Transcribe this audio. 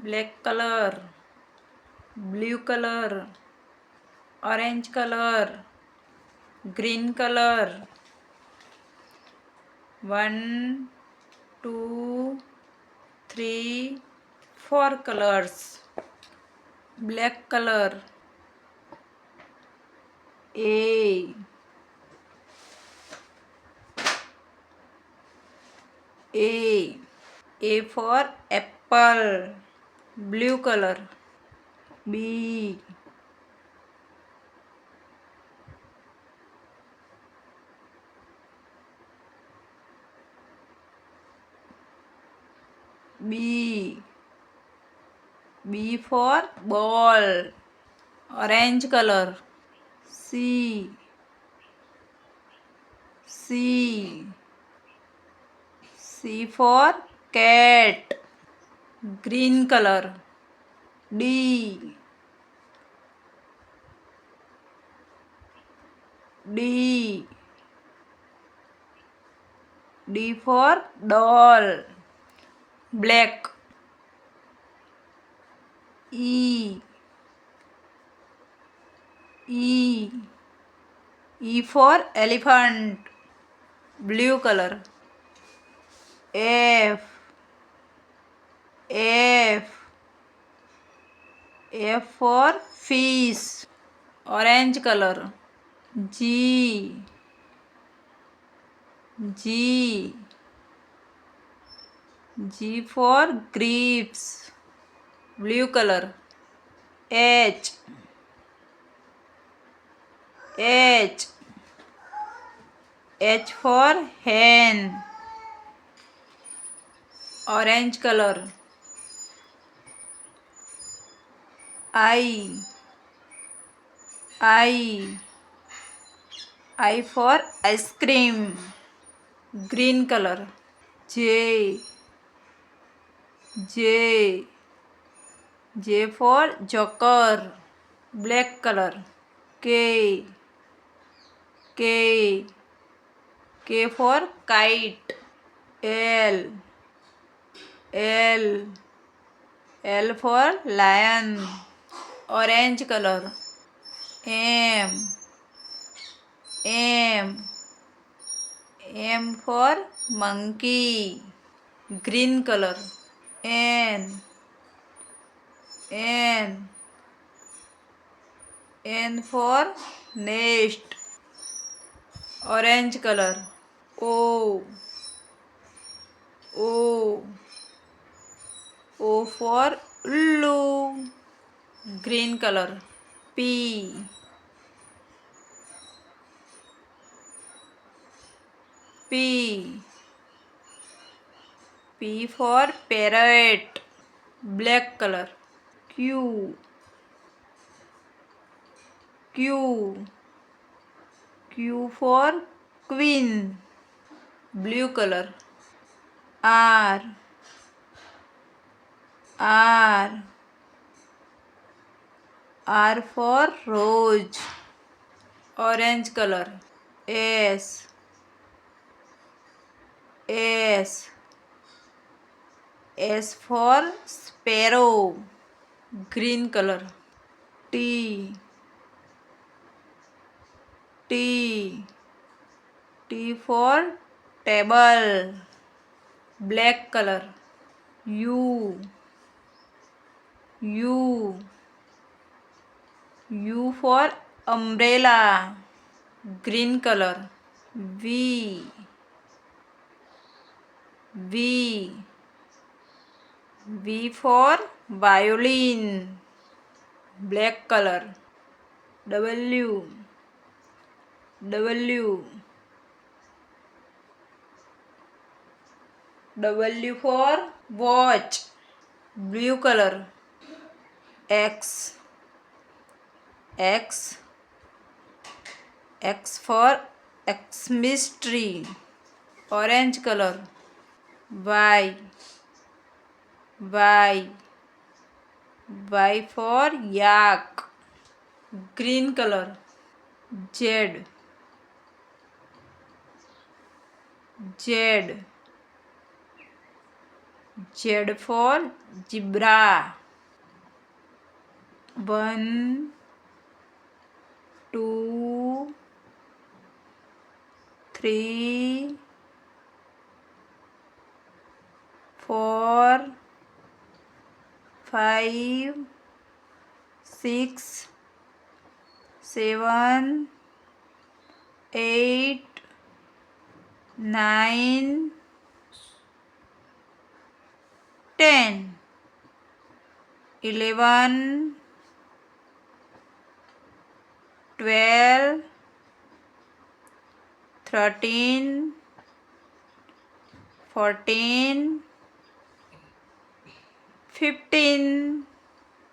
black color, blue color, orange color, green color. 1, 2, 3, 4 colors. Black color. A. A. A for apple. Blue color. B. B. B for ball. Orange color. C. C. C for cat. Green color. D. D. D for doll. Black. E. E. E for elephant. Blue color. F. F. F for fish. Orange color. G. G. G for grapes. Blue color. H. H. H for hen. Orange color. I. I. I for ice cream. Green color. J. J. J for joker. Black color. K. K. K for kite. L. L. L for lion. Orange color. M. M. M for monkey. Green color. N. N. N for nest. Orange color. O. O. O for ullu. Green color. P. P. P for parrot. Black color. Q. Q. Q for queen. Blue color. R. R. R for rose. Orange color. S. S. S for sparrow. Green color. T. T. T for table. Black color. U. U. U for umbrella. Green color. V. V. V for violin. Black color. W. W. W for watch. Blue color. X. X. X for Xmas tree. Orange color. Y. Y. Y for yak. Green color. Z. Z. Z for zebra. 1, 2, 3, 4, 5, 6, 7, 8, 9, 10, 11, 12, 13, 14, 15,